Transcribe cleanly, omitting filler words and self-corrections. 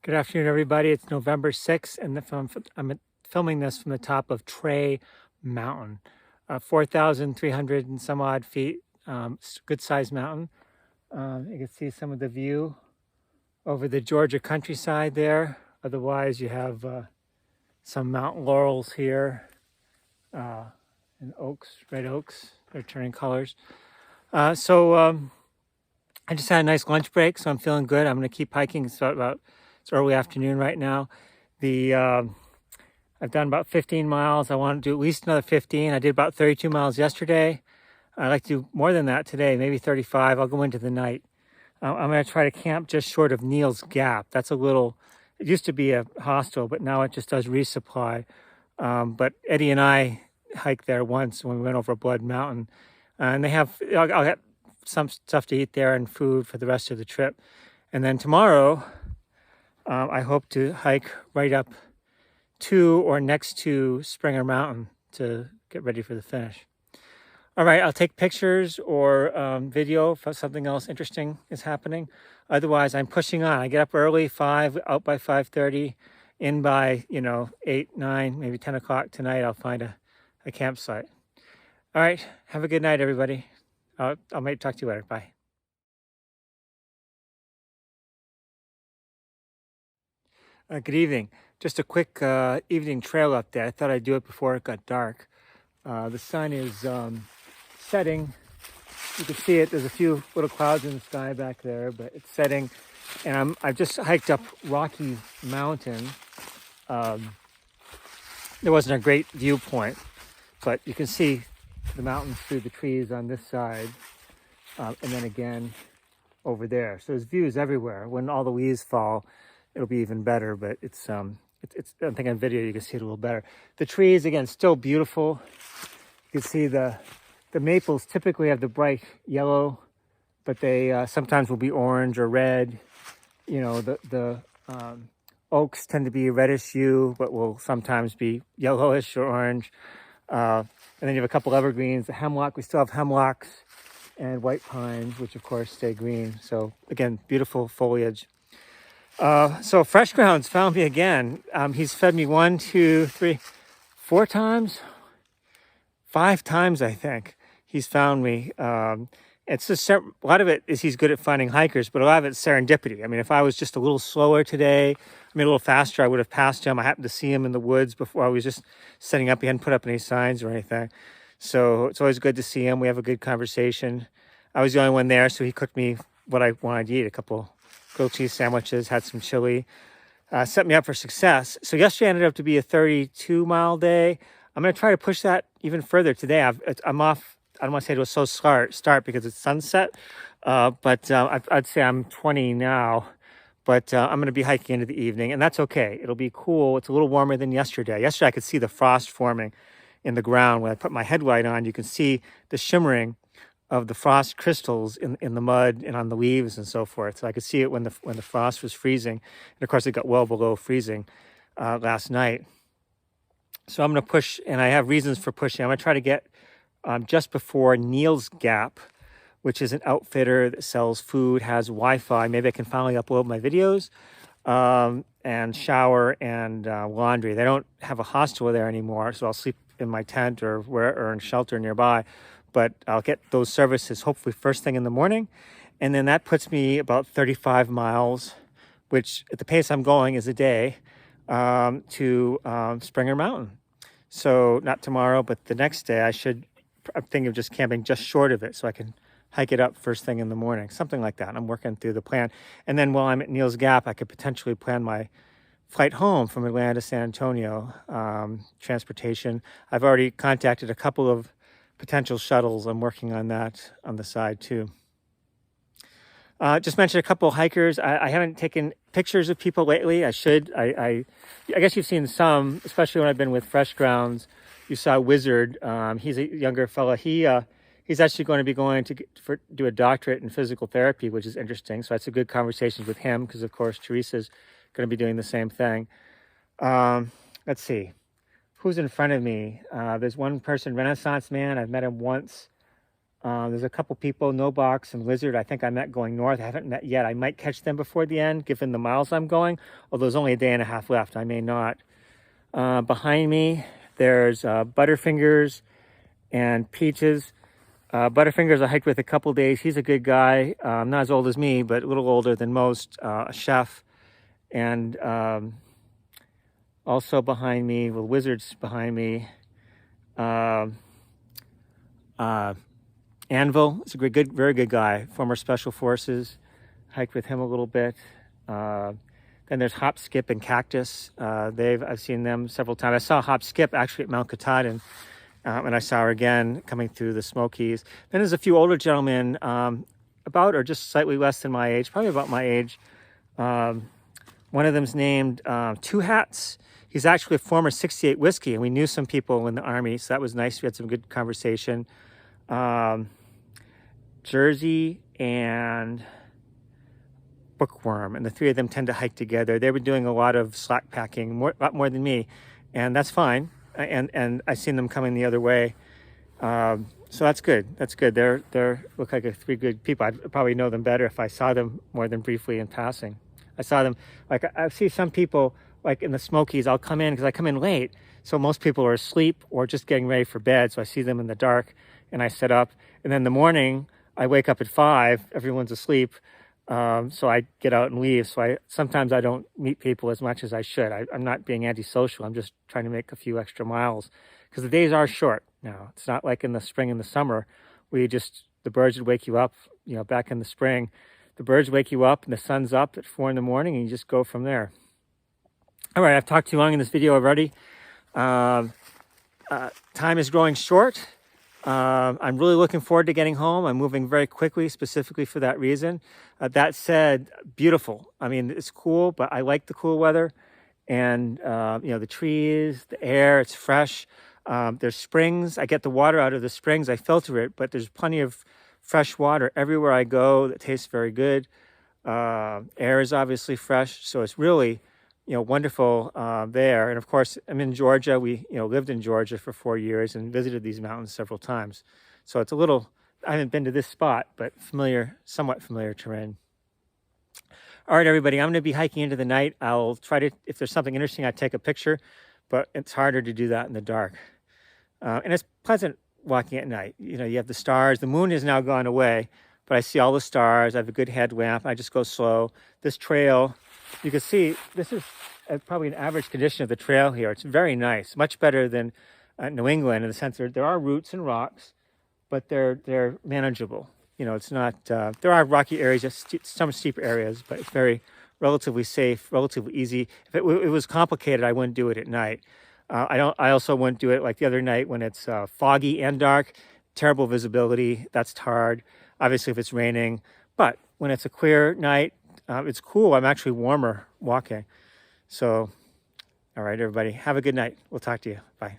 Good afternoon, everybody. It's November 6th, and I'm filming this from the top of Tray Mountain, 4,300 and some odd feet, good-sized mountain. You can see some of the view over the Georgia countryside there. Otherwise, you have some mountain laurels here and oaks, red oaks. They're turning colors. I just had a nice lunch break, so I'm feeling good. I'm going to keep hiking. It's early afternoon right now. I've done about 15 miles. I want to do at least another 15. I did about 32 miles yesterday. I'd like to do more than that today, maybe 35. I'll go into the night. I'm going to try to camp just short of Neal's Gap. That's it used to be a hostel, but now it just does resupply. But Eddie and I hiked there once when we went over Blood Mountain. And I'll get some stuff to eat there and food for the rest of the trip. And then tomorrow, I hope to hike right up to or next to Springer Mountain to get ready for the finish. All right, I'll take pictures or video if something else interesting is happening. Otherwise, I'm pushing on. I get up early, 5, out by 5:30, in by 8, 9, maybe 10 o'clock tonight. I'll find a campsite. All right, have a good night, everybody. I might talk to you later. Bye. Good evening. Just a quick evening trail update. I thought I'd do it before it got dark. The sun is setting. You can see it. There's a few little clouds in the sky back there, but it's setting. And I've just hiked up Rocky Mountain. There wasn't a great viewpoint, but you can see the mountains through the trees on this side, and then again over there. So there's views everywhere. When all the leaves fall, it'll be even better, but it's I think on video you can see it a little better. The trees, again, still beautiful. You can see the maples typically have the bright yellow, but they sometimes will be orange or red. The oaks tend to be reddish hue, but will sometimes be yellowish or orange. And then you have a couple evergreens. The hemlock, we still have hemlocks and white pines, which of course stay green. So again, beautiful foliage. So Freshgrounds found me again. He's fed me 1, 2, 3, 4 times, 5 times, I think. He's found me. It's just a lot of it is he's good at finding hikers, but a lot of it's serendipity. I mean, if I was just a little slower today, a little faster, I would have passed him. I happened to see him in the woods before I was just setting up. He hadn't put up any signs or anything. So it's always good to see him. We have a good conversation. I was the only one there, so he cooked me what I wanted to eat, a couple grilled cheese sandwiches, had some chili, set me up for success. So yesterday ended up to be a 32-mile day. I'm going to try to push that even further today. I'm off. I don't want to say it was so start because it's sunset, but I'd say I'm 20 now. But I'm going to be hiking into the evening, and that's okay. It'll be cool. It's a little warmer than yesterday. Yesterday I could see the frost forming in the ground. When I put my headlight on, you can see the shimmering of the frost crystals in the mud and on the leaves and so forth. So I could see it when the frost was freezing. And of course it got well below freezing last night. So I'm going to push, and I have reasons for pushing. I'm going to try to get just before Neal's Gap, which is an outfitter that sells food, has Wi-Fi. Maybe I can finally upload my videos and shower and laundry. They don't have a hostel there anymore, so I'll sleep in my tent or in shelter nearby. But I'll get those services hopefully first thing in the morning. And then that puts me about 35 miles, which at the pace I'm going is a day, to Springer Mountain. So not tomorrow, but the next day I'm thinking of just camping just short of it so I can hike it up first thing in the morning, something like that. I'm working through the plan. And then while I'm at Neal's Gap, I could potentially plan my flight home from Atlanta to San Antonio, transportation. I've already contacted a couple of potential shuttles. I'm working on that on the side too. Just mentioned a couple of hikers. I haven't taken pictures of people lately. I should. I guess you've seen some, especially when I've been with Freshgrounds. You saw Wizard. He's a younger fella. He's actually going to be going to do a doctorate in physical therapy, which is interesting. So that's a good conversation with him because, of course, Teresa's going to be doing the same thing. Let's see. Who's in front of me? There's one person, Renaissance Man. I've met him once. There's a couple people, No Box and Lizard, I think I met going north. I haven't met yet. I might catch them before the end, given the miles I'm going, although there's only a day and a half left. I may not. Behind me, there's Butterfingers and Peaches. Butterfingers I hiked with a couple days. He's a good guy. Not as old as me, but a little older than most. A chef. And also behind me, well, Wizard's behind me. Anvil is a good, very good guy. Former Special Forces. Hiked with him a little bit. Then there's Hop, Skip, and Cactus. I've seen them several times. I saw Hop Skip actually at Mount Katahdin. And I saw her again coming through the Smokies. Then there's a few older gentlemen, about or just slightly less than my age, probably about my age. One of them's named Two Hats. He's actually a former 68 Whiskey, and we knew some people in the Army, so that was nice. We had some good conversation. Jersey and Bookworm, and the three of them tend to hike together. They were doing a lot of slack packing, a lot more than me, and that's fine. And I seen them coming the other way, so that's good. That's good. They're look like three good people. I'd probably know them better if I saw them more than briefly in passing. I saw them, like I see some people like in the Smokies. I'll come in because I come in late, so most people are asleep or just getting ready for bed. So I see them in the dark, and I set up. And then in the morning, I wake up at 5. Everyone's asleep. So I get out and leave. So sometimes I don't meet people as much as I should. I'm not being antisocial. I'm just trying to make a few extra miles because the days are short now. It's not like in the spring and the summer where the birds would wake you up, back in the spring. The birds wake you up and the sun's up at 4 in the morning and you just go from there. All right, I've talked too long in this video already. Time is growing short. I'm really looking forward to getting home. I'm moving very quickly, specifically for that reason. That said, beautiful. I mean, it's cool, but I like the cool weather. And, the trees, the air, it's fresh. There's springs. I get the water out of the springs. I filter it, but there's plenty of fresh water everywhere I go that tastes very good. Air is obviously fresh, so it's really, wonderful there. And of course, I'm in Georgia. We, lived in Georgia for 4 years and visited these mountains several times. So it's I haven't been to this spot, but somewhat familiar terrain. All right, everybody, I'm going to be hiking into the night. I'll try to, if there's something interesting, I take a picture, but it's harder to do that in the dark. And it's pleasant walking at night. You have the stars. The moon has now gone away, but I see all the stars. I have a good headlamp. I just go slow. This trail, you can see, this is probably an average condition of the trail here. It's very nice, much better than New England in the sense that there are roots and rocks, but they're manageable. It's not, there are rocky areas, some steep areas, but it's very relatively safe, relatively easy. If it was complicated, I wouldn't do it at night. I also wouldn't do it like the other night when it's foggy and dark, terrible visibility. That's hard. Obviously, if it's raining, but when it's a clear night, it's cool. I'm actually warmer walking. So, all right, everybody, have a good night. We'll talk to you. Bye.